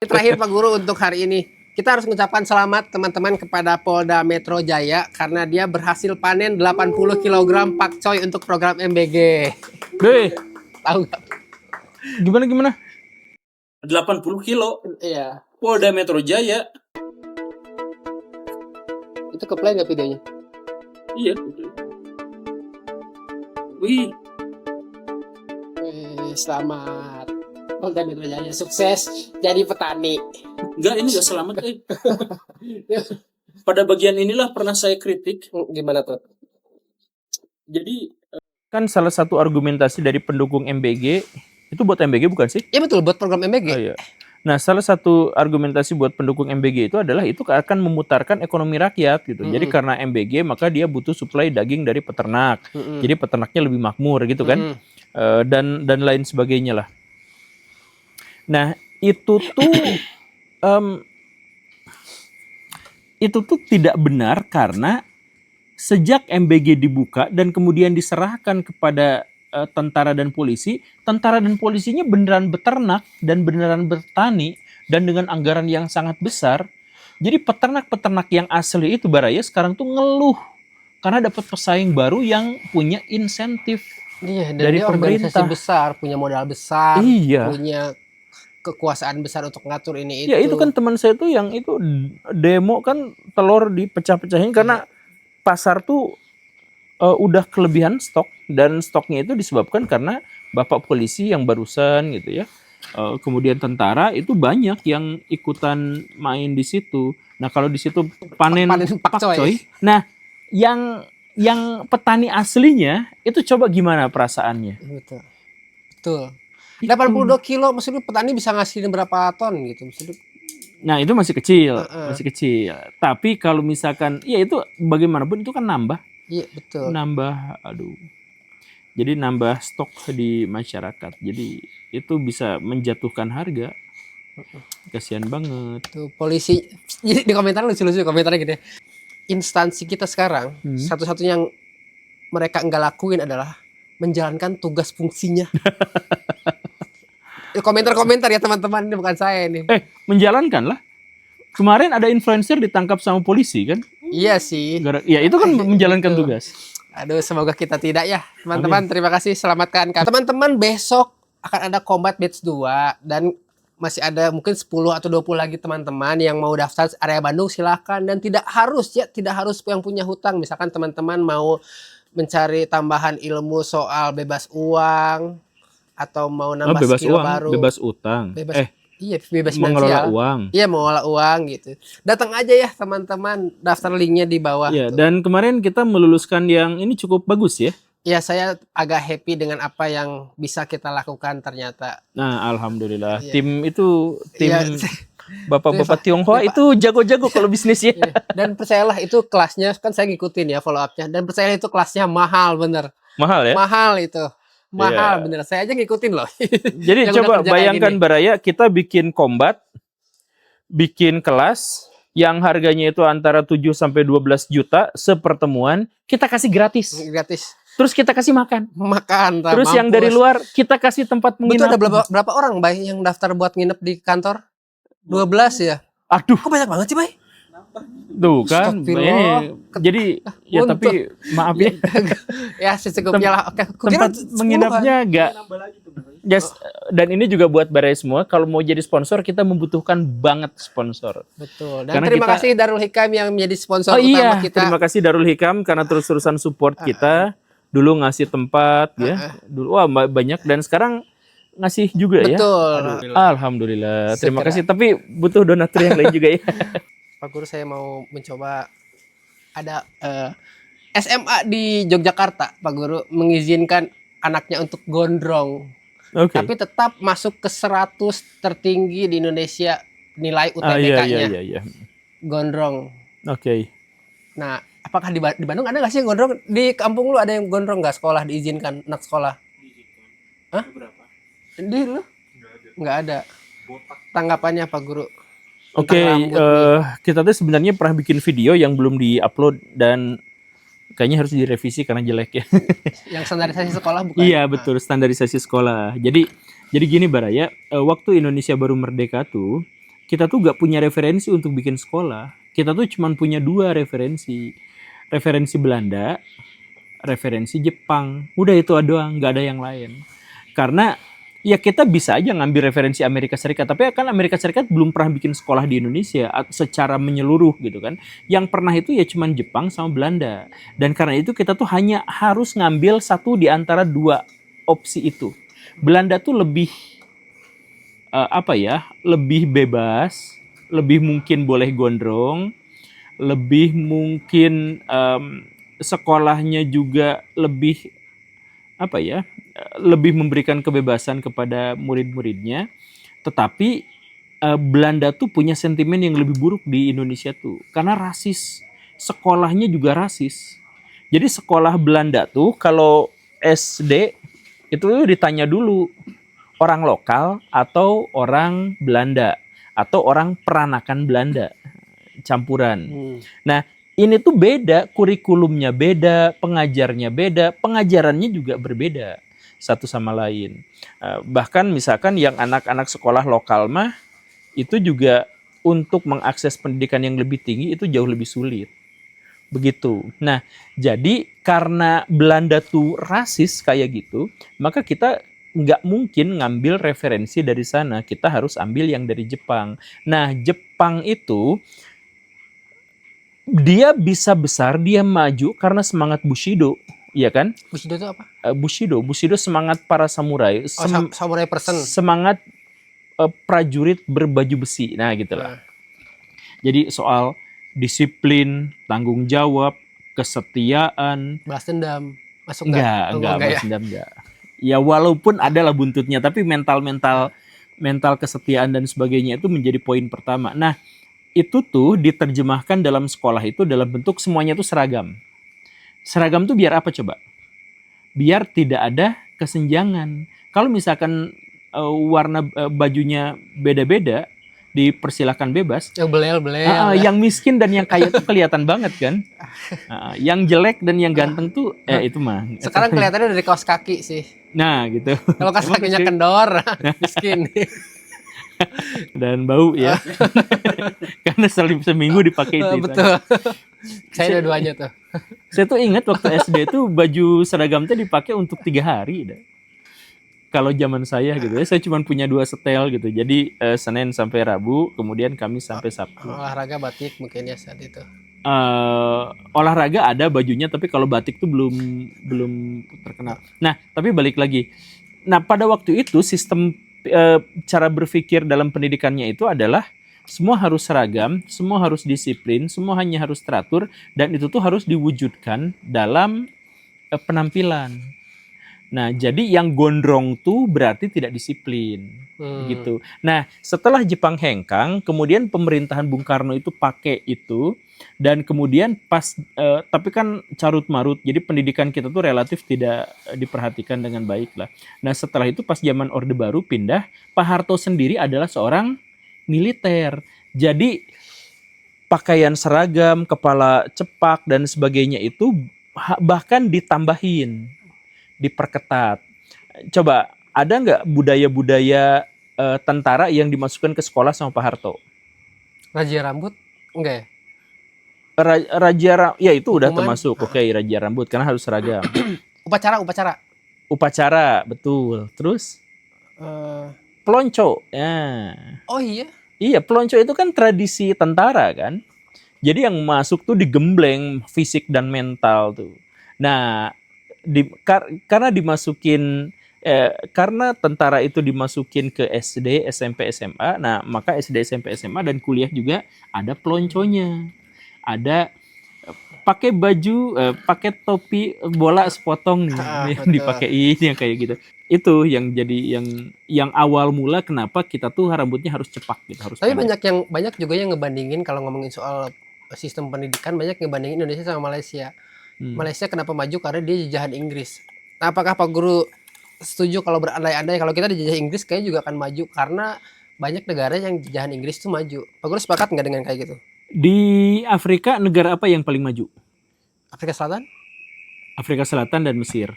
Terakhir Pak Guru untuk hari ini, kita harus mengucapkan selamat teman-teman kepada Polda Metro Jaya karena dia berhasil panen 80 kg pakcoy untuk program MBG. Deh, Tahu nggak? gimana? 80 kilo. Iya. Polda Metro Jaya. Itu ke-play nggak videonya? Iya. Wih, Selamat. Polda Metro Jaya sukses jadi petani. enggak, ini enggak selamat. Pada bagian inilah pernah saya kritik. Gimana tuh? Jadi Kan salah satu argumentasi dari pendukung MBG, itu buat MBG bukan sih? Iya betul, buat program MBG. Oh, iya. Nah, salah satu argumentasi buat pendukung MBG itu adalah itu akan memutarkan ekonomi rakyat gitu. Jadi karena MBG maka dia butuh suplai daging dari peternak. Jadi peternaknya lebih makmur gitu kan. Dan lain sebagainya lah. Nah, itu tuh tidak benar karena sejak MBG dibuka dan kemudian diserahkan kepada tentara dan polisi, tentara dan polisinya beneran beternak dan beneran bertani dan dengan anggaran yang sangat besar. Jadi peternak-peternak yang asli itu Baraya sekarang tuh ngeluh karena dapat pesaing baru yang punya insentif Iya, dan dari dia organisasi pemerintah. besar, punya modal besar, Iya. punya kekuasaan besar untuk ngatur ini itu. Ya itu kan teman saya tuh yang itu demo kan telur dipecah-pecahin karena pasar tuh udah kelebihan stok dan stoknya itu disebabkan karena bapak polisi yang barusan gitu ya. Kemudian tentara itu banyak yang ikutan main di situ. Nah kalau di situ panen pakcoy. pakcoy. Nah yang petani aslinya itu coba gimana perasaannya? Betul. Betul. 82 kilo maksudnya petani bisa ngasihin berapa ton gitu maksudnya. Nah itu masih kecil, Tapi kalau misalkan, ya itu bagaimanapun itu kan nambah, Iya betul. Jadi nambah stok di masyarakat. Jadi itu bisa menjatuhkan harga. Kasihan banget. Tuh polisi jadi di komentar lucu-lucu komentarnya gini. Instansi kita sekarang satu-satunya yang mereka enggak lakuin adalah menjalankan tugas fungsinya. Komentar-komentar ya teman-teman, ini bukan saya ini. Menjalankan lah. Kemarin ada influencer ditangkap sama polisi kan? Iya sih. Ya itu kan menjalankan tugas. Aduh, semoga kita tidak ya. Teman-teman, terima kasih. Selamatkan. Teman-teman, besok akan ada Combat Batch 2 dan masih ada mungkin 10 atau 20 lagi teman-teman yang mau daftar area Bandung, silahkan. Dan tidak harus yang punya hutang. Misalkan teman-teman mau mencari tambahan ilmu soal bebas uang atau mau nambah Bebas skill uang, baru. bebas utang. Iya, bebas Mengelola finansial. uang. Iya, mengelola uang gitu. Datang aja ya teman-teman, daftar linknya di bawah. Iya, tuh. dan kemarin kita meluluskan yang ini cukup bagus ya. Ya, saya agak happy dengan apa yang bisa kita lakukan ternyata. Nah, alhamdulillah. Iya. Tim Iya. Bapak-bapak Tionghoa itu jago-jago kalau bisnis ya. Iya. Dan percayalah itu kelasnya, kan saya ngikutin ya follow up-nya. Dan percayalah itu kelasnya mahal bener. Mahal ya? Mahal itu. Mahal Iya. bener. Saya aja ngikutin loh. Jadi Yang coba udah kerja kayak bayangkan gini. Baraya, kita bikin combat, bikin kelas yang harganya itu antara 7 sampai 12 juta sepertemuan, kita kasih gratis. Gratis. Terus kita kasih makan. Makan. Terus yang dari luar kita kasih tempat Betul, menginap. ada berapa orang, Bay, yang daftar buat nginep di kantor? 12 ya? Aduh, Kok banyak banget sih, Bay? tuh kan. Astagfirullah. Ini jadi ya Untuk. tapi maaf ya. Ya, secukupnya lah. Oke. Tempat menginapnya enggak. Yes, dan ini juga buat Baraya semua, kalau mau jadi sponsor kita membutuhkan banget sponsor. Betul. Dan Karena terima kita- kasih Darul Hikam yang menjadi sponsor Oh utama iya, kita. terima kasih Darul Hikam karena terus-terusan support kita. Dulu ngasih tempat ya. Dulu wah banyak dan sekarang ngasih juga ya. Betul. Alhamdulillah. Terima Segera. kasih, tapi butuh donatur yang lain juga ya. Pak Guru, saya mau mencoba ada SMA di Yogyakarta, Pak Guru mengizinkan anaknya untuk gondrong. Oke. Tapi tetap masuk ke 100 tertinggi di Indonesia nilai Iya. UTBK-nya. Gondrong. Oke. Nah, apakah di Bandung ada nggak sih yang gondrong? Di kampung lu ada yang gondrong nggak sekolah diizinkan anak sekolah? Hah? Di lu? Nggak ada. Tanggapannya Pak Guru? Oke, kita tuh sebenarnya pernah bikin video yang belum diupload dan kayaknya harus direvisi karena jelek ya. Yang standarisasi sekolah bukan? Iya betul, standarisasi sekolah. Jadi gini Baraya, waktu Indonesia baru merdeka tuh kita tuh gak punya referensi untuk bikin sekolah. Kita tuh cuma punya 2 referensi. Referensi Belanda, referensi Jepang. Udah itu doang, gak ada yang lain. Karena ya kita bisa aja ngambil referensi Amerika Serikat, tapi kan Amerika Serikat belum pernah bikin sekolah di Indonesia secara menyeluruh gitu kan. Yang pernah itu ya cuman Jepang sama Belanda. Dan karena itu kita tuh hanya harus ngambil satu di antara 2 opsi itu. Belanda tuh lebih lebih bebas, lebih mungkin boleh gondrong, lebih mungkin sekolahnya juga lebih lebih memberikan kebebasan kepada murid-muridnya. Tetapi Belanda tuh punya sentimen yang lebih buruk di Indonesia tuh, karena rasis. Sekolahnya juga rasis. Jadi sekolah Belanda tuh kalau SD itu ditanya dulu orang lokal atau orang Belanda atau orang peranakan Belanda campuran. Nah, ini tuh beda, kurikulumnya beda, pengajarnya beda, pengajarannya juga berbeda satu sama lain. Bahkan misalkan yang anak-anak sekolah lokal mah itu juga untuk mengakses pendidikan yang lebih tinggi itu jauh lebih sulit. Begitu. Nah, jadi karena Belanda tuh rasis kayak gitu, maka kita nggak mungkin ngambil referensi dari sana. Kita harus ambil yang dari Jepang. Nah, Jepang itu dia bisa besar, dia maju karena semangat Bushido, iya kan? Bushido itu apa? Bushido semangat para samurai, Samurai person. semangat prajurit berbaju besi. Nah, gitulah. Jadi soal disiplin, tanggung jawab, kesetiaan. Balas dendam. Masuk enggak balas dendam enggak. Ya walaupun adalah buntutnya, tapi mental kesetiaan dan sebagainya itu menjadi poin pertama. Nah, itu tuh diterjemahkan dalam sekolah itu dalam bentuk semuanya itu seragam. Seragam tuh biar apa coba? Biar tidak ada kesenjangan. Kalau misalkan warna bajunya beda-beda, dipersilakan bebas. Yang belel. Yang miskin dan yang kaya tuh kelihatan banget kan. Yang jelek dan yang ganteng tuh itu mah. Sekarang kelihatannya dari kaos kaki sih. Nah gitu. Kalau kaos kakinya kendor, miskin. Dan bau ya. Karena seminggu dipakai itu. Betul. Saya dua-duanya tuh. Saya tuh ingat waktu SD tuh baju seragam tuh dipakai untuk 3 hari. Kalau zaman saya gitu ya, saya cuma punya 2 setel gitu. Jadi Senin sampai Rabu, kemudian Kamis sampai Sabtu. Olahraga batik mungkin ya saat itu. Olahraga ada bajunya, tapi kalau batik tuh belum terkenal. Nah, tapi balik lagi. Nah, pada waktu itu sistem cara berpikir dalam pendidikannya itu adalah semua harus seragam, semua harus disiplin, semua hanya harus teratur, dan itu tuh harus diwujudkan dalam penampilan. Nah, jadi yang gondrong tuh berarti tidak disiplin, gitu. Nah, setelah Jepang hengkang, kemudian pemerintahan Bung Karno itu pakai itu, dan kemudian tapi kan carut marut, jadi pendidikan kita tuh relatif tidak diperhatikan dengan baik lah. Nah, setelah itu pas zaman Orde Baru pindah, Pak Harto sendiri adalah seorang militer. Jadi pakaian seragam, kepala cepak dan sebagainya itu bahkan ditambahin, diperketat. Coba, ada nggak budaya-budaya tentara yang dimasukkan ke sekolah sama Pak Harto? Raja rambut? Enggak ya? Ya itu udah Hukuman? termasuk. Oke, raja rambut karena harus seragam. Upacara, betul. Terus pelonco. Ya. Oh iya? Iya, pelonco itu kan tradisi tentara kan. Jadi yang masuk tuh digembleng fisik dan mental tuh. Nah, karena dimasukin karena tentara itu dimasukin ke SD, SMP, SMA. Nah, maka SD, SMP, SMA dan kuliah juga ada pelonconya. Ada pakai baju, pakai topi bola sepotong nih, yang dipakein yang kayak gitu. Itu yang jadi yang awal mula kenapa kita tuh rambutnya harus cepak gitu, harus. Tapi banyak juga yang ngebandingin kalau ngomongin soal sistem pendidikan, banyak ngebandingin Indonesia sama Malaysia. Malaysia kenapa maju? Karena dia jajahan Inggris. Nah, apakah Pak Guru setuju kalau berandai-andai kalau kita dijajah Inggris kayaknya juga akan maju karena banyak negara yang jajahan Inggris tuh maju. Pak Guru sepakat nggak dengan kayak gitu? Di Afrika negara apa yang paling maju? Afrika Selatan? Afrika Selatan dan Mesir.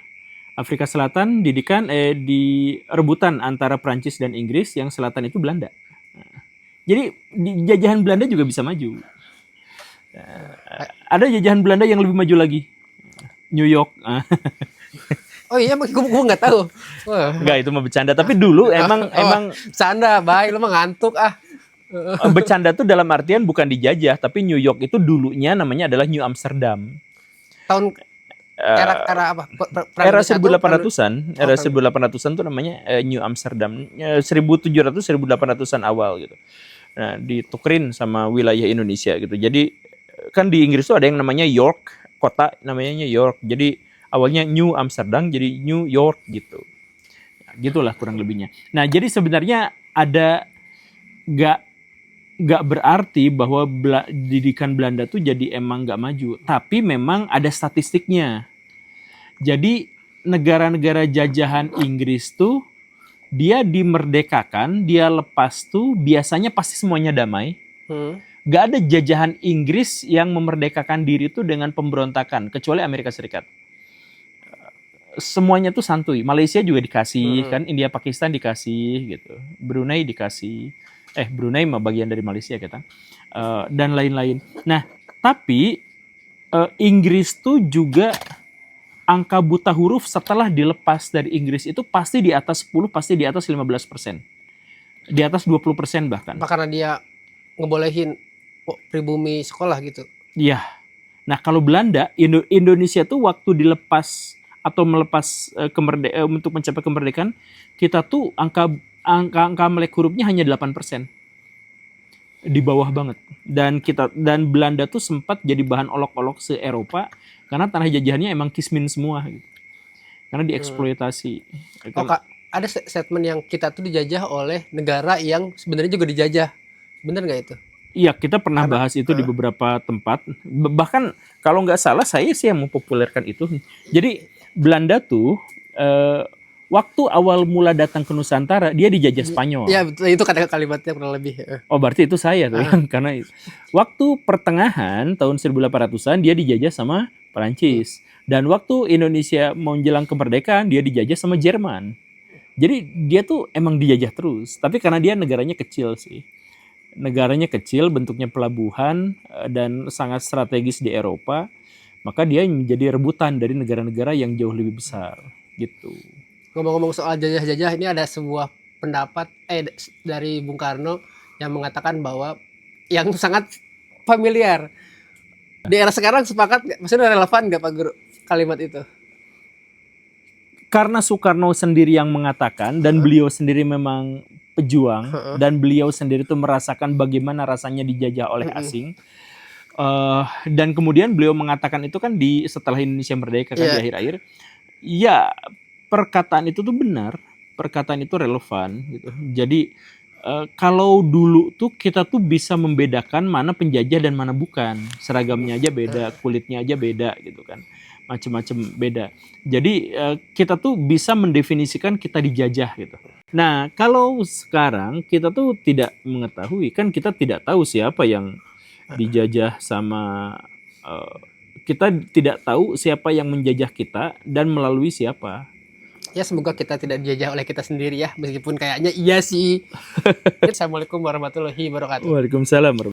Afrika Selatan di rebutan antara Prancis dan Inggris, yang selatan itu Belanda. Jadi di jajahan Belanda juga bisa maju. Ada jajahan Belanda yang lebih maju lagi. New York. Oh iya, gue nggak tahu. Wah, Enggak, itu mah bercanda. Tapi dulu emang canda, baik lu mah ngantuk ah. bercanda tuh dalam artian bukan dijajah, tapi New York itu dulunya namanya adalah New Amsterdam. Tahun era apa? Era Dunia Satu, 1800-an, era 1800-an tuh namanya New Amsterdam. 1700 1800-an awal gitu. Nah, ditukerin sama wilayah Indonesia gitu. Jadi kan di Inggris tuh ada yang namanya York, kota namanya York. Jadi awalnya New Amsterdam jadi New York gitu. Nah, gitulah kurang lebihnya. Nah, jadi sebenarnya ada nggak berarti bahwa didikan Belanda tuh jadi emang nggak maju, tapi memang ada statistiknya. Jadi negara-negara jajahan Inggris tuh dia dimerdekakan, dia lepas tuh biasanya pasti semuanya damai. Nggak ada jajahan Inggris yang memerdekakan diri tuh dengan pemberontakan, kecuali Amerika Serikat. Semuanya tuh santuy. Malaysia juga dikasih, kan India Pakistan dikasih gitu, Brunei dikasih. Brunei mah bagian dari Malaysia kita, dan lain-lain. Nah, tapi Inggris tuh juga angka buta huruf setelah dilepas dari Inggris itu pasti di atas 10, pasti di atas 15%. Di atas 20% bahkan. Apa karena dia ngebolehin pribumi sekolah gitu? Iya. Nah, kalau Belanda, Indonesia tuh waktu dilepas atau melepas untuk mencapai kemerdekaan, kita tuh angka melek hurufnya hanya 8%. Di bawah banget. Dan Belanda tuh sempat jadi bahan olok-olok se-Eropa karena tanah jajahannya emang kismin semua gitu. Karena dieksploitasi. Oh, Kak, ada statement yang kita tuh dijajah oleh negara yang sebenarnya juga dijajah. Bener nggak itu? Iya, kita pernah bahas itu di beberapa tempat. Bahkan kalau nggak salah saya sih yang mempopulerkan itu. Jadi Belanda tuh waktu awal mula datang ke Nusantara, dia dijajah Spanyol. Iya, betul, itu kata kalimatnya kurang lebih. Oh, berarti itu saya tuh karena waktu pertengahan tahun 1800-an dia dijajah sama Perancis. Dan waktu Indonesia mau menjelang kemerdekaan, dia dijajah sama Jerman. Jadi dia tuh emang dijajah terus, tapi karena dia negaranya kecil sih. Negaranya kecil, bentuknya pelabuhan dan sangat strategis di Eropa, maka dia menjadi rebutan dari negara-negara yang jauh lebih besar gitu. Ngomong-ngomong soal jajah-jajah, ini ada sebuah pendapat dari Bung Karno yang mengatakan bahwa yang sangat familiar. Di era sekarang sepakat nggak? Maksudnya relevan nggak Pak Guru kalimat itu? Karena Soekarno sendiri yang mengatakan dan beliau sendiri memang pejuang dan beliau sendiri tuh merasakan bagaimana rasanya dijajah oleh asing. Dan kemudian beliau mengatakan itu kan setelah Indonesia merdeka kan di akhir-akhir. Ya, perkataan itu tuh benar, perkataan itu relevan gitu. Jadi kalau dulu tuh kita tuh bisa membedakan mana penjajah dan mana bukan. Seragamnya aja beda, kulitnya aja beda gitu kan. Macam-macam beda. Jadi kita tuh bisa mendefinisikan kita dijajah gitu. Nah, kalau sekarang kita tuh tidak mengetahui, kan kita tidak tahu siapa yang dijajah sama kita tidak tahu siapa yang menjajah kita dan melalui siapa. Ya, semoga kita tidak dijajah oleh kita sendiri ya, meskipun kayaknya iya sih. Assalamualaikum warahmatullahi wabarakatuh. Waalaikumsalam.